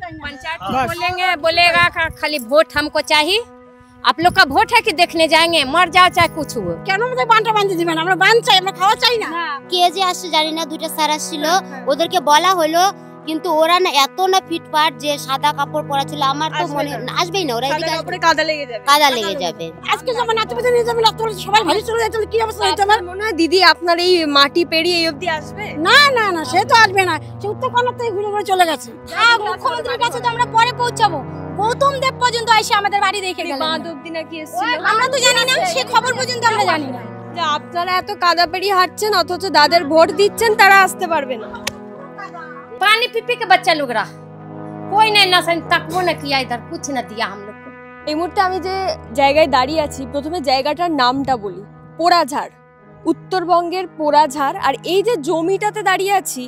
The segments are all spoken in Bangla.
पंचायत बोलेंगे, बोलेगा खाली वोट हमको चाहिए। आप लोग का वोट है कि देखने जाएंगे, मर जाओ चाहे कुछ हो। কেন আমাদের বানটা বাঁধতে দিবেন? আমরা বান চাই, আমরা খাওয়া চাই না। কে যে আসছে জানি না, দুইটা স্যার আসছিল, ওদেরকে বলা হলো কিন্তু ওরা না এত না ফিটফাট যে সাদা কাপড় পরা ছিল, আমার তো মনে আসবেই না, ওরা এদিকে আসবে কাদা লেগে যাবে, কাদা লেগে যাবে। আজকে যখন নাতিপুতি নিয়ে যাবেন আপনারা সবাই ভালো চলে যাবেন, কি অবস্থা হইতো আমার মনে হয় দিদি আপনার এই মাটি পেরিয়ে এই অবধি আসবে? না না না, সে তো আসবে না, সে উত্তরকন্যা থেকে ঘুরে ঘুরে চলে গেছে। হ্যাঁ, মুখ্যমন্ত্রীর কাছে তো আমরা পরে পৌঁছাবো। গৌতম দেব পর্যন্ত এসে আমাদের বাড়ি দেখে গেল, বাঁধ অবধি নাকি এসেছিল, আমরা তো জানি না, সে খবর পর্যন্ত আমরা জানি না। যে আপনারা এত কাদা পেরিয়ে হাঁটছেন অথচ দাদের ভোট দিচ্ছেন, তারা আসতে পারবে না। पानी पी पी के बच्चा लोग रहा, कोई नहीं ना तक वो न किया, इधर कुछ न दिया हम लोग को। এই মুহূর্তে আমি যে জায়গায় দাঁড়িয়ে আছি, প্রথমে জায়গাটার নামটা বলি, পোড়াঝাড়, উত্তরবঙ্গের পোড়াঝাড়। আর এই যে জমিটাতে দাঁড়িয়ে আছি,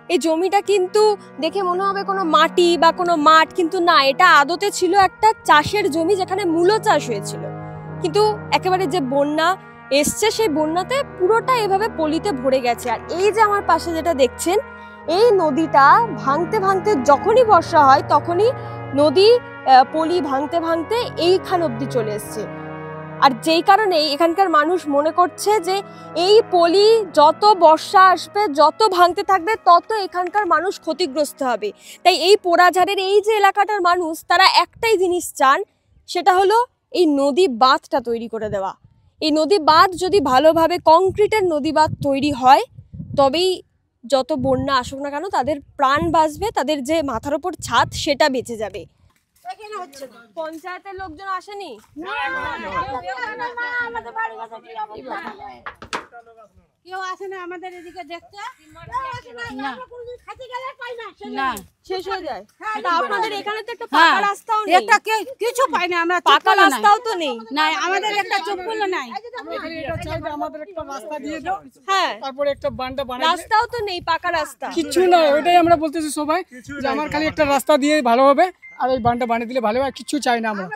এই জমিটা কিন্তু দেখে মনে হবে কোনো মাটি বা কোনো মাঠ, কিন্তু না, এটা আদতে ছিল একটা চাষের জমি যেখানে মূলো চাষ হয়েছিল। কিন্তু একেবারে যে বন্যা এসছে, সেই বন্যাতে পুরোটা এভাবে পলিতে ভরে গেছে। আর এই যে আমার পাশে যেটা দেখছেন, এই নদীটা ভাঙতে ভাঙতে যখনই বর্ষা হয় তখনই নদী পলি ভাঙতে ভাঙতে এইখান অবধি চলে এসছে। আর যেই কারণে এখানকার মানুষ মনে করছে যে এই পলি যত বর্ষা আসবে, যত ভাঙতে থাকবে, তত এখানকার মানুষ ক্ষতিগ্রস্ত হবে। তাই এই পোড়াঝাড়ের এই যে এলাকাটার মানুষ, তারা একটাই জিনিস চান, সেটা হলো এই নদী বাঁধটা তৈরি করে দেওয়া। এই নদী বাঁধ যদি ভালোভাবে কংক্রিটের নদী বাঁধ তৈরি হয়, তবেই যত বন্যা আসুক না কেন তাদের প্রাণ বাঁচবে, তাদের যে মাথার উপর ছাদ সেটা বেঁচে যাবে। পঞ্চায়েতের লোকজন আসেনি? কেউ আসে না আমাদের এদিকে দেখতে, না শেষ হয়ে যায়। আপনাদের এখানে তো একটা পাকা রাস্তাও নেই, একটা কিছু পাই না আমরা, পাকা রাস্তাও তো নেই। না আমাদের একটা চপ্পল নাই। আমাদের একটা রাস্তা দিয়ে দাও, হ্যাঁ, তারপরে একটা বান্ডা বানাই, রাস্তাও তো নেই, পাকা রাস্তা কিছু না। ওইটাই আমরা বলতেছি সবাই যে আমার খালি একটা রাস্তা দিয়ে ভালো হবে, আর এই বান্ডা বানিয়ে দিলে ভালো হবে, কিছু চাই না আমরা।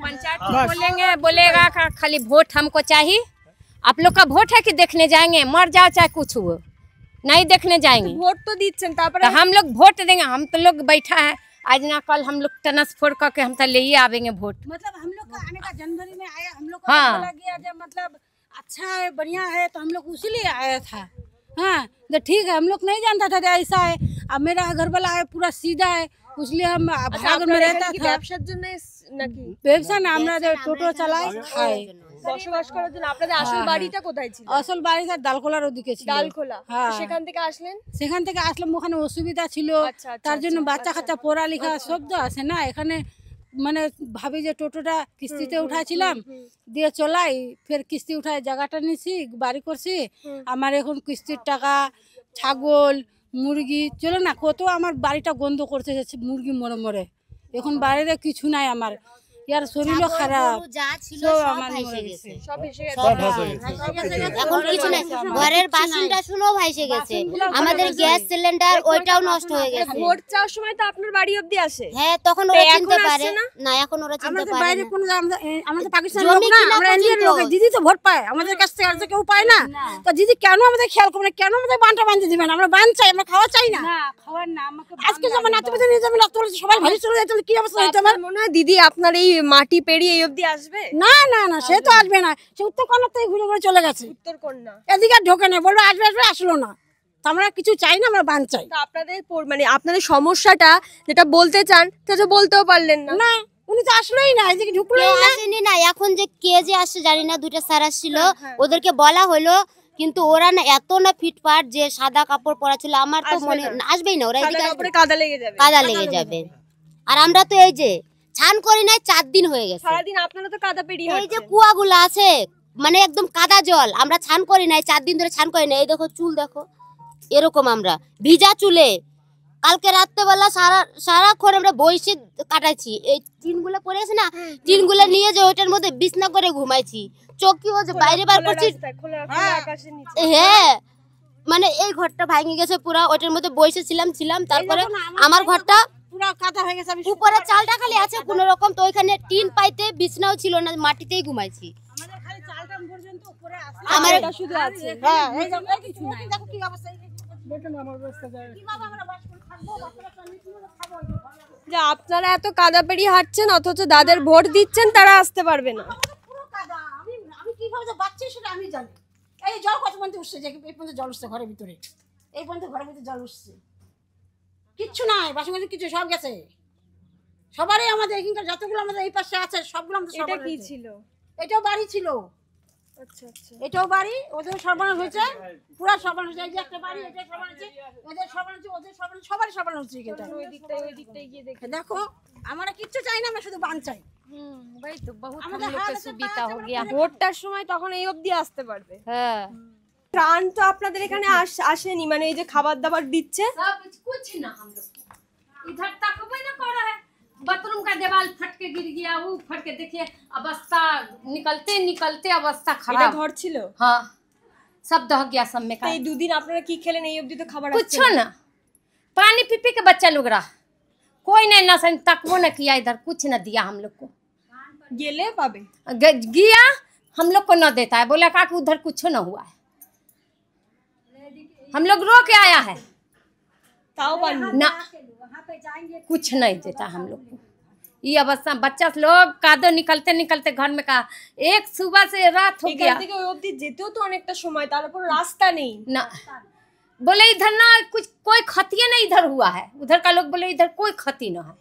पंचायत बोलेंगे, बोलेगा खाली वोट हमको चाहिए। आप लोग का वोट है कि देखने जाएंगे, मर जाओ चाहे कुछ हो, नहीं देखने जाएंगे। ভোট তো দিচ্ছেন, তারপরে तो हम लोग वोट देंगे, हम तो लोग बैठा है आज ना कल, हम लोग ट्रांसफर करके हम तो ले ही आवेंगे वोट। मतलब हम लोग का आने का जनवरी में आया, हम लोग को हाँ। बोला गया जब मतलब अच्छा है, बढ़िया है, तो हम लोग उसीलिए आया था। हाँ, तो ठीक है, हम लोग नहीं जानता था कि ऐसा है। अब मेरा घर वाला है पूरा सीधा है, इसलिए हम भागन में रहता था। ব্যবসার জন্য নাকি? ব্যবসা না, আমরা যে টোটো চালাই খাই, বসবাস করার জন্য। আপনাদের আসল বাড়িটা কোথায় ছিল? আসল বাড়িটা ডালখোলার ওদিকে ছিল। ডালখোলা, হ্যাঁ। সেখান থেকে আসলেন? সেখান থেকে আসলাম, ওখানে অসুবিধা ছিল, আচ্ছা, আচ্ছা, তার জন্য আচ্ছা, বাচ্চা কাচ্চা পড়ালেখা সব তো আছে না এখানে। মানে ভাবি যে টোটোটা কিস্তিতে উঠাইছিলাম, দিয়ে চলাই, ফের কিস্তি উঠায় জায়গাটা নিছি, বাড়ি করছি। আমার এখন কিস্তির টাকা, ছাগল, মুরগি চলো না, কত আমার বাড়িটা গন্ধ করতে যাচ্ছে, মুরগি মরে মরে। এখন বাড়িতে কিছু নাই আমার, ইয়ার শরীরও খারাপ, যা ছিল সব সব আমার ভাইসে মরে গেছে, গেছে। সব এসে সব গেছে। এখন কিছু নাই, ঘরের বাসন টাসনও ভাইসে গেছে, আমাদের গ্যাস সিলিন্ডার ওইটাও নষ্ট হয়ে গেছে। ভোট চাওয়ার সময় তো আপনার বাড়ি অবধি আসে? হ্যাঁ, তখন ওরা এখন চিনতে আসছে পারে না? না, এখন ওরা চিনতে আমাদের পারে বাইরে না। কোনো আমরা তো পাকিস্তানের জমি লোক না, কিনা আমরা ইন্ডিয়ান পর্যন্ত। লোক, দিদি তো ভোট পায় আমাদের কাছ থেকে, আর তো কেউ পায় না। তো দিদি কেন আমাদের খেয়াল করবে না, কেন আমাদের বানটা বাঁধতে দিবেন? আমরা বান চাই, আমরা খাওয়া চাই না। খাওয়ার না, আমাকে আজকে যখন নাতিপুতি নিয়ে যাবেন আপনারা সবাই ভালো চলে যাবেন, কি অবস্থা হইতো আমার আপনার মনে হয় দিদি আপনার এই মাটি পেরিয়ে এই অবধি আসবে? না না না, সে তো আসবে না, সে উত্তরকন্যা থেকে ঘুরে ঘুরে চলে গেছে। উত্তরকন্যা এদিকে আর ঢোকে না, বললো আসবে আসবে, আসলো না। তো আমরা কিছু চাই না, আমরা বান চাই। তো আপনাদের মানে আপনাদের সমস্যাটা যেটা বলতে চান সেটা বলতেও পারলেন না। না, উনি তো আসলোই না, এদিকে ঢুকলোই কেউ না। আসেনি না, এখন যে কে যে আসছে জানি না, দুইটা স্যার আসছিল, ওদেরকে বলা হলো কিন্তু ওরা না এত না ফিটফাট যে সাদা কাপড় পরা ছিল, আমার তো মনে আসবেই না, ওরা এদিকে আসবে, কাদা লেগে যাবে, কাদা লেগে যাবে। আর আমরা তো এই যে ছান করি নাই, 4 দিন হয়ে গেছে। সারাদিন আপনারা তো কাদা পেরিয়ে এই যে কুয়াগুলো আছে, মানে একদম কাদা জল, আমরা ছান করি নাই, 4 দিন ধরে ছান করি নাই। এই দেখো চুল দেখো, এরকম আমরা ভিজা চুলে কালকে রাত্রেবেলা সারাক্ষণ আমরা বইসে কাটাইছি। এই টিনগুলো পড়ে আছে না, টিনগুলো নিয়ে যে ওইটার মধ্যে বিছনা করে ঘুমাইছি, চোখেও যে বাইরে বার করছি। হ্যাঁ, মানে এই ঘরটা ভাঙে গেছে পুরা, ওইটার মধ্যে বসেছিলাম তারপরে আমার ঘরটা পুরো কাদা হয়ে গেছে। উপরে চালটা খালি আছে কোন রকম, তো ওইখানে টিন পাইতে বিছনাও ছিল না, মাটিতেই ঘুমাইছি। আমাদের খালি চালটা পর্যন্ত উপরে আছে, আমার শুধু আছে। হ্যাঁ, এই যে কিছু নাই, দেখো কি অবস্থা। দেখেন আমার অবস্থা যায়। কিভাবে আমরা বাস করে থাকবো, বাচ্চারা নিয়ে খাবো। যে আপনারা এত কাদা পেরিয়ে হাঁটছেন অথচ যাদের ভোট দিচ্ছেন তারা আসতে পারবে না। পুরো কাদা। আমি কিভাবে যে বাচ্চা সেটা আমি জানি। এই জল কত পর্যন্ত উঠছে, যে এই পর্যন্ত জল উঠছে ঘরের ভিতরে, এই পর্যন্ত ঘরের ভিতরে জল উঠছে, কিচ্ছু নাই, বাসন কিছু সব গেছে সবারই। আমাদের এখানকার যতগুলো আমাদের এই পাশে আছে সবগুলো আমাদের এটা সবার কি হয়েছে। ছিল? এটাও বাড়ি ছিল। আচ্ছা আচ্ছা। এটাও বাড়ি, ওদের সর্বনাশ হয়েছে, পুরো সর্বনাশ হয়েছে। এই যে একটা বাড়ি, এটা সর্বনাশ হয়েছে, ওদের সর্বনাশ হয়েছে, ওদের সর্বনাশ, সবারই সর্বনাশ হচ্ছে এখানটা। ওই দিকটাই গিয়ে দেখে দেখো আমরা কিচ্ছু চাই না, আমরা শুধু বান চাই। भाई तो बहुत हम আমাদের लोग হাত को আছে, सुविधा পা हो আছে, गया। ভোটটার সময় তখন এই অবধি আসতে পারবে। हाँ ত্রাণ তো আপনাদের এখানে আসেনি, মানে এই যে খাবার দাবার দিচ্ছে सब कुछ ना हम लोग को। इधर तक भी ना कर रहा है, बाथरूम का दीवार फट के गिर गया, वो फट के देखिए अवस्था, निकलते निकलते अवस्था এটা खराब। ঘর ছিল। हाँ सब दह गया सब में তো का এই দুদিন আপনারা কি খেলেন? এই অবধি তো খাবার कुछ আসছে না। ना, पानी पी पी के बच्चा लोग रहा, कोई नहीं नसन तक वो न किया, इधर कुछ न दिया हम लोग को। গেলে পাবে। गया हम लोग को न देता है, बोला का कि उधर कुछ न हुआ है, हम लोग रो के आया है তাও পাননি। ना, कुछ नहीं देता हम लोग को। ये अवस्था बच्चा लोग कादो निकलते निकलते घर में का, एक सुबह से रात हो এখান गया থেকে ওই অবধি যেতেও তো অনেকটা সময়, তার উপর রাস্তা নেই। ना, बोले इधर ना कुछ कोई क्षति नहीं इधर हुआ है, उधर का लोग बोले इधर कोई क्षति न है।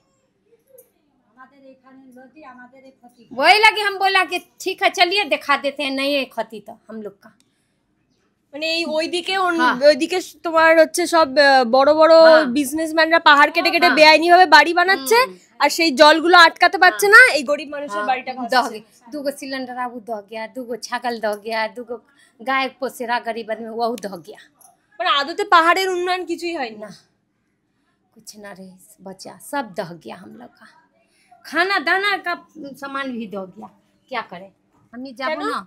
वही लगे हम बोला कि ठीक है चलिए दिखा देते हैं, नहीं है क्षति तो हम लोग का। মানে এই ওইদিকে হ্যাঁ। ওইদিকে তোমার হচ্ছে সব বড় বড় বিজনেসম্যানরা পাহাড় কেটে কেটে বেআইনি ভাবে বাড়ি বানাচ্ছে, আর সেই জলগুলো আটকাতে পারছে না, এই গরিব মানুষের বাড়িটা दह ভাসছে। गया, दूगो सिलेंडर अब दह गया, दूगो छागल दह गया, दूगो गाय पोसेरा गरीब आदमी वो दह गया। মানে आदते पाहाड़ेर उन्नयन কিছুই হয়নি ना कुछ ना रहे बचा, सब दह गया हम लोग का, खाना दाना का सामान भी दह गया। क्या करे हम ही जाबो ना,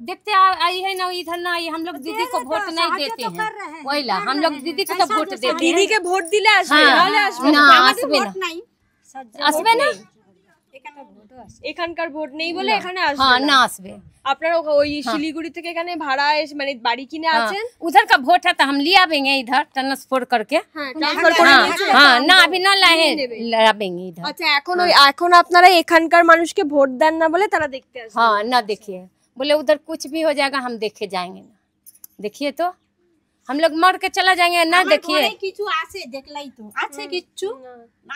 देखते आई है ना इधर ना आई, हम लोग दीदी को वोट नहीं देते हैं, वही ला हम लोग दीदी को तो वोट देते हैं। দিদিকে ভোট দিলে আসবে, हाँ, নাহলে আসবে ना না। আসবে না, আসবে না, এখানকার ভোট নেই বলে এখানে আসবে हाँ না। ना আসবে। আপনারা ওই শিলিগুড়ি থেকে এখানে ভাড়া এসে মানে বাড়ি কিনে हाँ, আছেন? उधर का वोट है तो हम ले आवेंगे इधर ट्रांसफर करके। হ্যাঁ, ট্রান্সফার করে हाँ নিয়েছে। हाँ ना अभी ना लाए लावेंगे इधर। আচ্ছা, এখন আপনারা এখানকার মানুষকে ভোট দেন না বলে তারা দেখতে আসে। हाँ ना देखिए, बोले उधर कुछ भी हो जाएगा हम देखे जाएंगे ना, देखिए तो हम लोग मर के चला जाएंगे ना, देखिए কিছু আছে দেখলাই তো, আছে কিচ্ছু,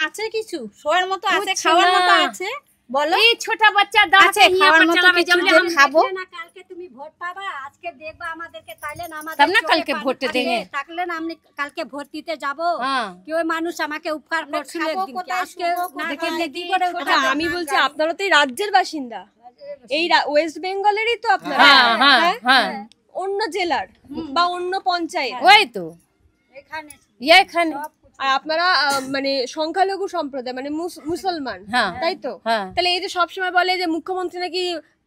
আছে কিছু শোয়ার মতো আছে, कुछ খাওয়ার মতো ना। আছে, বলো ये छोटा बच्चा दांत আছে से यहाँ খাওয়ার पर মতো चलावे, কিছু जब যে हम খাবো না কালকে তুমি ভোট পাবা, আজকে দেখবা আমাদেরকে, তাইলে না আমাদের तब ना চোখে कल के পানি वोट থাকবে, देंगे। থাকলে না আমি কালকে ভোট দিতে যাব। हाँ কি ওই মানুষ আমাকে উপকার করছিল খাবো একদিন, কোথায়, আজকে শুবো না কোথায়, দেখে কি কি করে আচ্ছা, আমি বলছি আপনারা তো এই রাজ্যের বাসিন্দা, এই ওয়েস্ট বেঙ্গলেরই তো আপনারা, हाँ हाँ हाँ অন্য জেলার বা অন্য পঞ্চায়েত, वही तो এখানে ये खाने। আর আপনারা মানে সংখ্যালঘু সম্প্রদায় মানে মুসলমান, हाँ তাই তো? हाँ তাহলে এই যে সবসময় বলে যে মুখ্যমন্ত্রী নাকি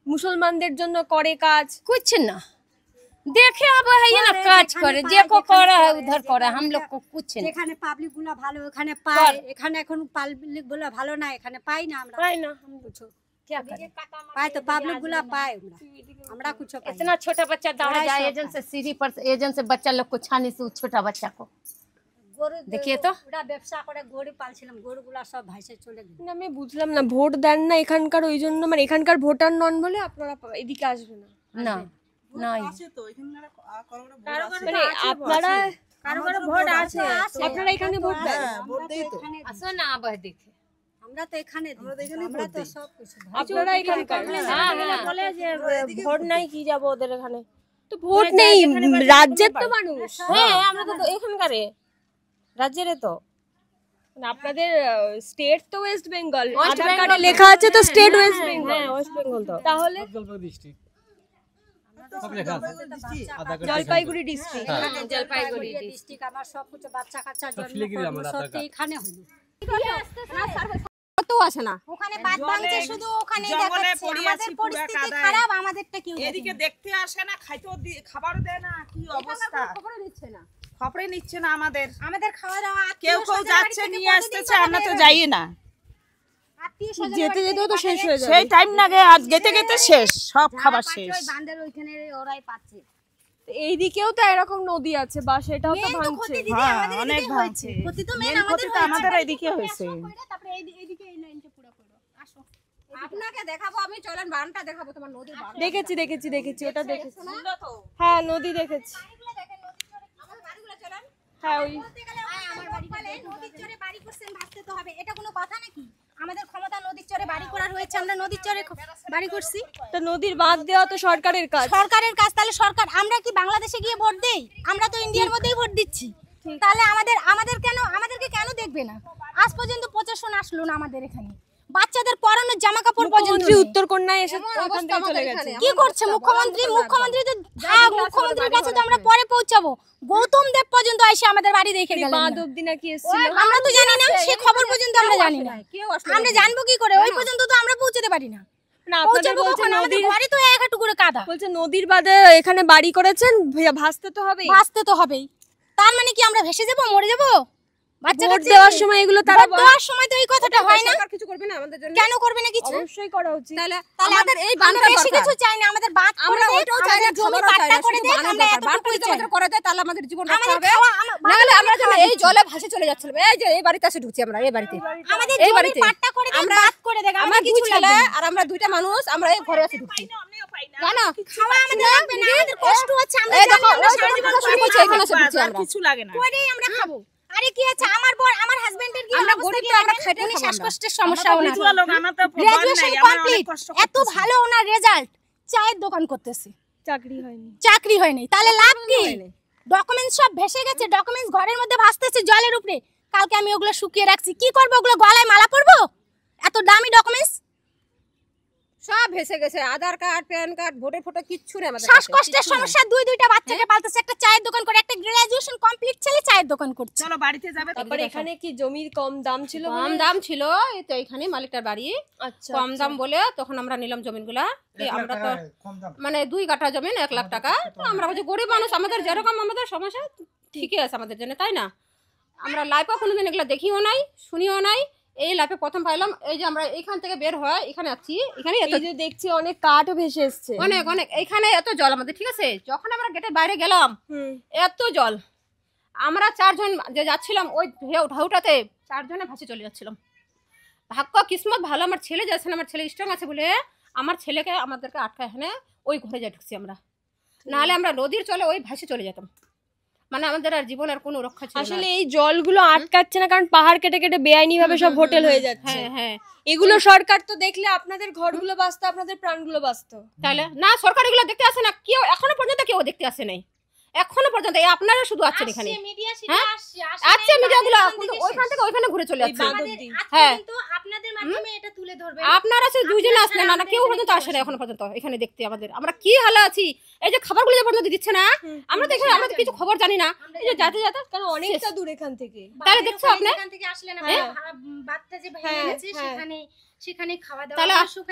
মুসলমানদের জন্য করে কাজ, कुछ ना देखे अब है ये ना काज करे, जे को करे है उधर करे, हम लोग को कुछ नहीं যেখানে পাবলিক গুলো ভালো ওখানে পায়, এখানে এখন পাবলিক গুলো ভালো না, এখানে পাই না আমরা, पाए ना हम कुछ क्या करें। পাই তো পাবলিক গুলো পায়, আমরা কিছু পাই না। इतना छोटा बच्चा दौड़ जाए एजेंट से सीढ़ी पर, एजेंट से बच्चा लोग को छानी से, छोटा बच्चा को গরু देखिए तो ওরা ব্যবসা করে গরু পালছিলাম, গরুগুলা সব ভাইসে চলে গেল। না আমি বুঝলাম না, ভোট দেন না এখানকার, ওই জন্য মানে এখানকার ভোটার নন বলে আপনারা এদিকে আসবে না, ना नहीं মানে আপনারা কারো কারো ভোট আছে, আপনারা এখানে ভোট দেন, असो ना अब देखे আমরা তো এখানে দিই, আমরা তো সব কিছু আপনারা এখানকার। हाँ हाँ বলে যে ভোট নাই কি যাব ওদের এখানে, তো ভোট নেই, রাজ্যের তো মানুষ, হ্যাঁ আমরা তো এখানকারে রাজ্যের তো, মানে আপনাদের স্টেট তো ওয়েস্ট বেঙ্গল, আধার কার্ডে লেখা আছে তো স্টেট ওয়েস্ট বেঙ্গল, হ্যাঁ ওয়েস্ট বেঙ্গল তো, তাহলে সব লেখা আছে Aadhaar card Jalpaiguri district. Jalpaiguri district, আমার সব কিছু বাচ্চা কাচ্চা শিলিগুড়ি জন্ম আমার সব আধার কার্ড। এখানে হলো। কত আসে না, ওখানে বাদ ভাঙছে শুধু, ওখানেই দেখাচ্ছে আমাদের পরিস্থিতি খারাপ, আমাদেরটা কেউ এদিকে দেখতে আসে না, খাইতেও খাবারও দেয় না, কি অবস্থা, খবর দিচ্ছে না, খবরে নিচ্ছে না আমাদের, আমাদের খাওয়া দাওয়া কেউ কেউ যাচ্ছে নিয়ে আসতেছে, আমরা তো যাই না, যেতে যেতেও তো শেষ হয়ে সেই টাইম লাগে, আজ গেতে গেতে শেষ, সব খাবার শেষ। বান্দের ওইখানে ওরাই পাচ্ছে। এইদিকেও তো এরকম নদী আছে বা সেটাও তো ভাঙছে। হ্যাঁ অনেক ভাঙছে, ক্ষতি তো মেন মেন ক্ষতি তো আমাদের এইদিকে হয়েছে। তারপরে এইদিকে এই লাইনটা পুরো করো। আসো আপনাকে দেখাবো আমি, চলেন বানটা দেখাবো তোমার নদীর বান। দেখেছি ওটা দেখেছি। হ্যাঁ নদী দেখেছি। বাড়িগুলো দেখেন নদীর চরে, আমাদের বাড়িগুলো চলেন। হ্যাঁ ওই বলতে গেলে আমার বাড়ি বলে নদীর চরে বাড়ি করছেন, ভাবতে তো হবে, এটা কোনো কথা নাকি? আমাদের ক্ষমতা নদীর চরে বাড়ি করার হয়েছে, আমরা নদীর চরে বাড়ি করছি। তো নদীর বাঁধ দেওয়া তো সরকারের কাজ। সরকারের কাজ, তাহলে সরকার, আমরা কি বাংলাদেশে গিয়ে ভোট দেই? আমরা তো ইন্ডিয়ার মধ্যেই ভোট দিচ্ছি। তাহলে আমাদেরকে কেন দেখবে না? আজ পর্যন্ত প্রশাসন আসলো না আমাদের এখানে, বাচ্চাদের পরানোর জামা কাপড় পর্যন্ত মুখ্যমন্ত্রী উত্তরকন্যায় এসে ওখান থেকে চলে গেছে। কি করছে মুখ্যমন্ত্রী তো মুখ্যমন্ত্রীর কাছে তো আমরা পরে পৌঁছাবো। গৌতম দেব পর্যন্ত এসে আমাদের বাড়ি দেখে গেলেন, বাঁধ অবধি নাকি এসেছিল। আমরা তো জানি না, সে খবর পর্যন্ত আমরা জানি না। আমরা জানবো কি করে? ওই পর্যন্ত তো আমরা পৌঁছতে পারি না। না আপনাদের বলছে নদীর ঘরে তো এক হাঁটু করে কাদা। বলছে নদীর বাঁধে এখানে বাড়ি করেছেন, ভাসতে তো হবেই। ভাসতে তো হবেই। তার মানে কি আমরা ভেসে যাব, মরে যাব? ভোট দেওয়ার সময় এগুলো তারা দেওয়ার সময় তো এই কথাটা হয় না। কিছু করবে না আমাদের জন্য? কেন করবে না কিছু? অবশ্যই করা উচিত। তাহলে আমাদের এই বাঁধটা বেশি কিছু চাই না, আমাদের বাঁধ করে দেন, আমাদের জমি পাট্টা করে দেন, আমরা এতটুকুই চাই। করে দেয় তাহলে আমাদের জীবন রক্ষা আমাদের হবে। খাওয়া নাহলে আমরা যেন এই জলে ভাসে চলে যাচ্ছিল। এই যে এই বাড়িতে এসে ঢুকছি আমরা, এই বাড়িতে আমাদের এই জমি বাড়িতে পাট্টা করে দেন, বাঁধ করে দেন, আমার আমরা দুই কিছু ছেলে লাগবে না। আর আমরা দুইটা মানুষ, আমরা এই ঘরে এসে ঢুকছি। জানো খাওয়া আমাদের লাগবে না, আমাদের কষ্ট হচ্ছে, আমরা এই জানি, দেখো আমরা ওই সারা জীবন শুরু করেই করছে, এখানে এসে ঢুকছি আর আমরা। কিছু লাগে না। করেই আমরা খাবো। আরে কি আছে, আমার বর, আমার হাজবেন্ডের কি আমরা অবস্থা, গরিব কি তো, আমরা জানেন? খেটে উনি খাবো শ্বাসকষ্টের সমস্যা ওনার, বিধবা লোক, আমার তো ঘর গ্রাজুয়েশন নাই, আমরা অনেক কমপ্লিট, কষ্ট এত ভালো ওনার রেজাল্ট, চায়ের দোকান করতেছে, চাকরি হয়নি। চাকরি হয়নি, তাহলে লাভ কি? ডকুমেন্টস সব ভেসে গেছে, ডকুমেন্টস ঘরের মধ্যে ভাসতেছে জলের উপরে। কালকে আমি ওগুলো শুকিয়ে রাখছি, কি করব? ওগুলো গলায় মালা পরবো? এত দামি ডকুমেন্টস, সব ভেসে গেছে, আধার কার্ড, প্যান কার্ড, ভোটের ফটো কিচ্ছু নেই আমাদের কাছে। শ্বাসকষ্টের সমস্যা, দুইটা বাচ্চাকে পালতেছে, একটা চায়ের দোকান করে, একটা গ্রাজুয়েশন কমপ্লিট ছেলে চায়ের দোকান করছে। চলো বাড়িতে যাবে। তারপরে এখানে কি জমির কম দাম ছিল কম বলে? দাম ছিল, এই তো এখানে মালিকটার বাড়ি আচ্ছা কম দাম বলে তখন আমরা নিলাম জমিনগুলা। আমরা তো মানে 2 কাঠা জমিন 1 লাখ টাকা। তো আমরা বলছি গরিব মানুষ, আমাদের যেরকম আমাদের সমস্যা ঠিকই আছে আমাদের জন্য, তাই না? আমরা লাইফে কোনোদিন এগুলো দেখিও নাই, শুনিও নাই, এই লাইফে প্রথম পাইলাম। এই যে আমরা এখান থেকে বের হয় এখানে আছি, এখানে এত এই যে দেখছি অনেক কাঠও ভেসে এসছে। অনেক অনেক এখানে এত জল আমাদের, ঠিক আছে? যখন আমরা গেটের বাইরে গেলাম এত জল, আমরা 4 জন যে যাচ্ছিলাম ওই ঢাউটাতে 4 জনে ভাসে চলে যাচ্ছিলাম। ভাগ্য কিসমত ভালো, আমার ছেলে যাচ্ছে না, আমার ছেলে স্ট্রং আছে বলে আমার ছেলেকে আমাদেরকে আটকায় এখানে ওই ঘরে যা ঢুকছি আমরা, নাহলে আমরা নদীর চলে ওই ভাসে চলে যেতাম। মানে আমাদের আর জীবনের কোনো রক্ষা ছিল না। আসলে এই জলগুলো আটকাচ্ছে না, কারণ পাহাড় কেটে কেটে বেআইনি ভাবে সব হোটেল হয়ে যাচ্ছে। হ্যাঁ হ্যাঁ, এগুলো সরকার তো দেখলে আপনাদের ঘরগুলো বাঁচতো, আপনাদের প্রাণগুলো বাঁচতো। তাহলে না, সরকার এগুলো দেখতে আসে না, কেউ এখনো পর্যন্ত কেউ দেখতে আসে নাই, এখনো পর্যন্ত। এই আপনারা শুধু আছেন এখানে, মিডিয়া হ্যাঁ আছে মিডিয়াগুলো, কিন্তু ওইখান থেকে ওইখানে ঘুরে চলে যাচ্ছে। হ্যাঁ কিন্তু আপনাদের মাধ্যমে এটা তুলে ধরবে। আপনারা সে দুইজনে আসলেন না, কেউ পর্যন্ত আসে না এখনো পর্যন্ত এখানে দেখতে আমাদের। আমরা কি হালে আছি, এই যে খাবারগুলো যে পর্যন্ত দিচ্ছে না, আমরা তো এখানে, আমরা তো কিছু খবর জানি না। এই যে যাতে যাতে, কারণ অনেকটা দূর এখান থেকে। তাহলে দেখছো আপনি এখান থেকে আসলেন, বাচ্চা যে ভেঙে গেছে সেখানে খাওয়া দাওয়া,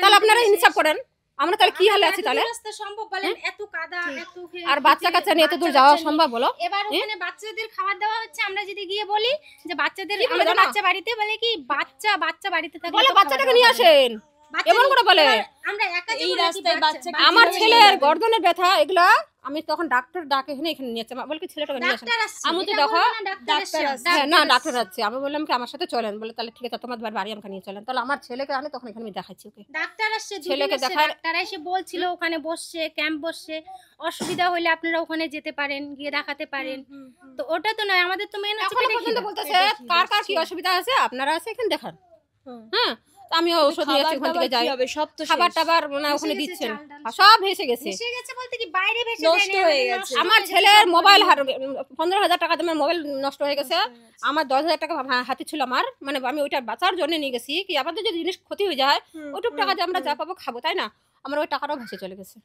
তাহলে আপনারা ইনসাফ করেন, আমরা তাহলে কি হালে আছি? তাহলে রাস্তা সম্ভব বলেন? এত কাদা, এত আর বাচ্চা কাচ্চা নিয়ে এত দূর যাওয়া সম্ভব বলো? এবার ওখানে বাচ্চাদের খাবার দেওয়া হচ্ছে, আমরা যদি গিয়ে বলি যে বাচ্চাদের, কি বলে আমাদের জানো? বাচ্চা বাড়িতে, বলে কি বাচ্চা বাড়িতে থাকলে বলে তো বাচ্চাটাকে খাওয়া নিয়ে দাওয়া আসেন, বাচ্চা এমন করে বলে। আমরা একা এই রাস্তায় বাচ্চাকে আমার ছেলের গর্দনের ব্যথা এগুলা, আমি তখন ডাক্তার ডাকে এখানে নিয়ে যাচ্ছি, বলে কি ছেলেটাকে নিয়ে আসেন। ডাক্তার আসছে, আমি তো এটা দেখো বলবো না, ডাক্তার আসছে। হ্যাঁ না, ডাক্তার আছে। আমি বললাম কি আমার সাথে চলেন, বলে তাহলে ঠিক আছে তোমার বাড়ি আমাকে নিয়ে চলেন। তাহলে আমার ছেলেকে আনে, তখন এখানে আমি দেখাচ্ছি ওকে। ডাক্তার আসছে, ছেলেকে দেখার- ডাক্তার এসে বলছিল ওখানে বসছে, ক্যাম্প বসছে, অসুবিধা হলে আপনারা ওখানে যেতে পারেন, গিয়ে দেখাতে পারেন। তো ওটা তো নয়, আমাদের তো মেন হচ্ছে এখনো পেটে পর্যন্ত খিদা। বলতেছে কার কার কি অসুবিধা আছে আপনারা আছে এখানে দেখান। হ্যাঁ, তো আমি ওষুধ নিয়ে ওখান থেকে যাই, সব তো খাবার টাবার না ওখানে দিচ্ছেন, সব ভেসে গেছে। ভেসে গেছে বলতে কি বাইরে ভেসে নষ্ট যায়নি, হয়ে আমাদের গেছে। নষ্ট আমার হয়ে ছেলের গেছে। মোবাইল 15,000 টাকা দামের মোবাইল নষ্ট হয়ে গেছে। আমার 10,000 টাকা হাতে ছিল আমার, মানে আমি ওইটা বাঁচার জন্য নিয়ে গেছি, কি আমাদের যদি জিনিস ক্ষতি হয়ে যায় ওইটুক টাকা দিয়ে আমরা যা পাবো খাবো, তাই না? আমার ওই টাকাটাও ভেসে চলে গেছে।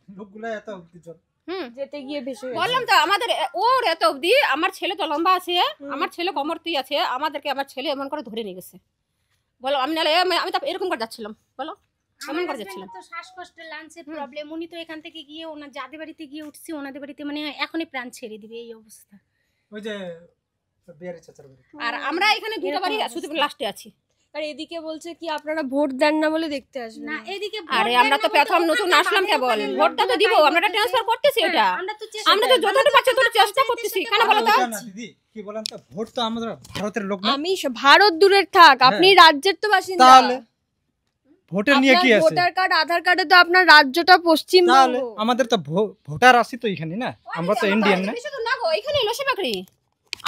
যেতে গিয়ে ভেসে গেছে। বললাম তো আমাদের ওর এত অবধি, আমার ছেলে তো লম্বা আছে, আমার ছেলে কমরতি আছে, আমাদেরকে আমার ছেলে এমন করে ধরে নিয়ে গেছে। বলো আমি নাহলে আমি তো এরকম করে যাচ্ছিলাম, বলো এমন করে যাচ্ছিলাম। তো শ্বাসকষ্টের লাঞ্চের প্রবলেম, উনি তো এখান থেকে গিয়ে ওনার যাদের বাড়িতে গিয়ে উঠছি, ওনাদের বাড়িতে মানে এখনই প্রাণ ছেড়ে দিবে এই অবস্থা। ওই যে বিয়ারি চাচার বাড়ি। আর আমরা এখানে দুটো বাড়ি শুধু লাস্টে আছি, আর এদিকে বলছে কি আপনারা ভোট দেন না বলে দেখতে আসবেন না এদিকে আরে আমরা তো প্রথম নতুন আসলাম কেবল, ভোটটা তো দিব, আমরা ট্রান্সফার করতেছি এটা, আমরা তো যতটা পারছি ততটা চেষ্টা করতেছি, কেন বলো তো? দিদি কি বলেন তো, ভোট তো আমাদের ভারতের লোক না, আমি ভারত দূরের থাক, আপনি রাজ্যের তো বাসিন্দা, তাহলে ভোটের নিয়ে কি আছে? ভোটার কার্ড আধার কার্ডে তো আপনার রাজ্যটা পশ্চিমবঙ্গ, তাহলে আমাদের তো ভোটার আসি তো এখানে না, আমরা তো ইন্ডিয়ান না। বেশি দূর না গো, এখানে লসি বাকরি,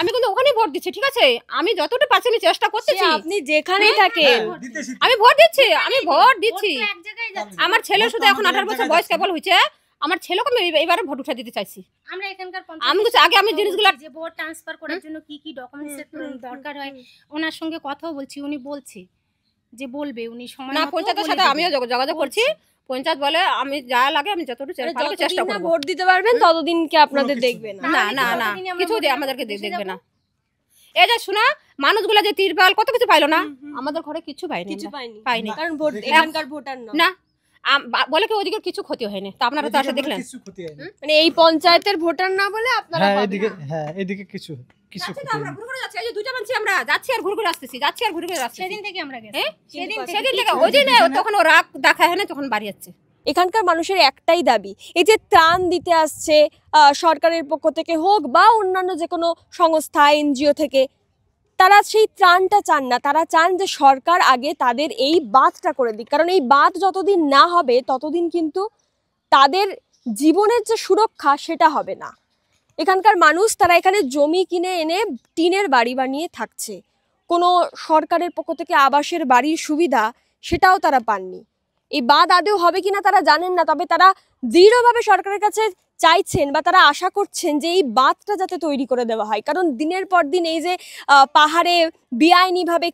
আমি কিন্তু ওখানেই ভোট দিচ্ছি, ঠিক আছে? আমি যতটা পারছি আমি চেষ্টা করতেছি। আপনি যেখানেই থাকেন আমি ভোট দিচ্ছি, আমি ভোট দিচ্ছি। আমার ছেলে শুধু এখন 18 বছর বয়স কেবল হয়েছে, আমার ছেলেকে আমি এবারে ভোট উঠা দিতে চাইছি। আমরা এখানকার আমি কিছু আগে আমি জিনিসগুলো যে ভোট ট্রান্সফার করার জন্য কি কি ডকুমেন্টস দরকার হয় ওনার সঙ্গে কথাও বলছি, উনি বলছে যে বলবে উনি সময় না, মতো পঞ্চায়েতের বলে সাথে দেবে। আমিও যোগাযোগ করছি, পঞ্চায়েত বলে আমি যা লাগে আমি যতটুকু চেষ্টা যতদিন না করব। ভোট দিতে পারবেন ততদিন কি আপনাদের দেখবে না? না না না, কিছু আমাদেরকে দেখবে না। এই যে শোনা, মানুষগুলো যে তিরপাল কত কিছু পাইলো না, আমাদের ঘরে কিছু পাইনি, কিছু আমরা। পাইনি পাইনি। কারণ ভোট এখানকার ভোটার না। না বলে কি ওইদিকে কিছু ক্ষতি হয়নি, তা আপনারা তো আসে দেখলেন। কিছু ক্ষতি হয়নি, মানে এই পঞ্চায়েতের ভোটার না বলে আপনারা হ্যাঁ পাবেন এদিকে, না। হ্যাঁ এদিকে কিছু যাচ্ছি ক্ষতি তো আমরা, হয়নি। ঘুরে ঘুরে যাচ্ছি, এই যে দুইটা মানছি আমরা, যাচ্ছি আর ঘুরে ঘুরে আসতেছি, যাচ্ছি আর ঘুরে ঘুরে আসতেছি। সেদিন থেকে আমরা গেছি, হ্যাঁ? সেদিন সেদিন থেকে ওই দিন তখন ও রাগ দেখা হয় না, তখন বাড়ি যাচ্ছে। এখানকার মানুষের একটাই দাবি, এই যে ত্রাণ দিতে আসছে সরকারের পক্ষ থেকে হোক বা অন্যান্য যে কোনো সংস্থা এনজিও থেকে, তারা সেই ত্রাণটা চান না, তারা চান যে সরকার আগে তাদের এই বাঁধটা করে দিক, কারণ এই বাঁধ যতদিন না হবে ততদিন কিন্তু তাদের জীবনের যে সুরক্ষা সেটা হবে না। এখানকার মানুষ তারা এখানে জমি কিনে এনে টিনের বাড়ি বানিয়ে থাকছে, কোনো সরকারের পক্ষ থেকে আবাসের বাড়ির সুবিধা সেটাও তারা পাননি। এই বাঁধ আদৌ হবে কিনা তারা জানেন না, তবে তারা দৃঢ়ভাবে সরকারের কাছে চাইছেন বা তারা আশা করছেন যে এই বাঁধটা যাতে তৈরি করে দেওয়া হয়, কারণ দিনের পর দিন এই যে পাহাড়ে বেআইনিভাবে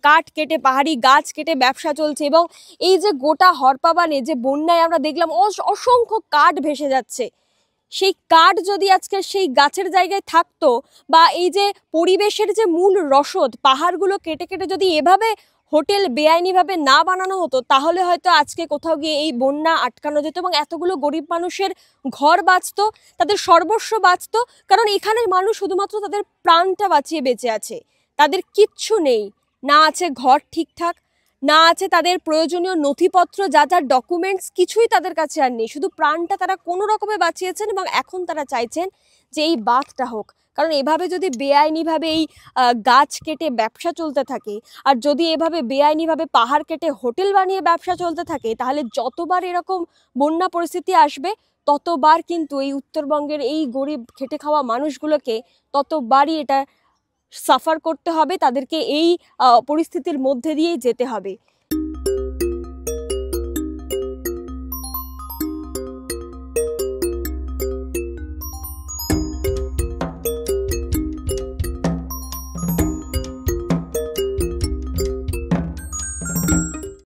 কাঠ কেটে পাহাড়ি গাছ কেটে ব্যবসা চলছে, এবং এই যে গোটা হরপাবানে যে বন্যায় আমরা দেখলাম অসংখ্য কাঠ ভেসে যাচ্ছে, সেই কাঠ যদি আজকে সেই গাছের জায়গায় থাকতো বা এই যে পরিবেশের যে মূল রসদ পাহাড়গুলো কেটে কেটে যদি এভাবে হোটেল বেআইনিভাবে না বানানো হতো, তাহলে হয়তো আজকে কোথাও গিয়ে এই বন্যা আটকানো যেত এবং এতগুলো গরিব মানুষের ঘর বাঁচতো, তাদের সর্বস্ব বাঁচতো। কারণ এখানের মানুষ শুধুমাত্র তাদের প্রাণটা বাঁচিয়ে বেঁচে আছে, তাদের কিচ্ছু নেই, না আছে ঘর ঠিকঠাক, না আছে তাদের প্রয়োজনীয় নথিপত্র, যা যার ডকুমেন্টস কিছুই তাদের কাছে আর নেই, শুধু প্রাণটা তারা কোনো রকমে বাঁচিয়েছেন এবং এখন তারা চাইছেন যে এই বাঁধটা হোক। কারণ এভাবে যদি বেআইনিভাবে এই গাছ কেটে ব্যবসা চলতে থাকে, আর যদি এভাবে বেআইনিভাবে পাহাড় কেটে হোটেল বানিয়ে ব্যবসা চলতে থাকে, তাহলে যতবার এরকম বন্যা পরিস্থিতি আসবে ততবার কিন্তু এই উত্তরবঙ্গের এই গরিব খেটে খাওয়া মানুষগুলোকে ততবারই এটা সাফার করতে হবে, তাদেরকে এই পরিস্থিতির মধ্যে দিয়েই যেতে হবে।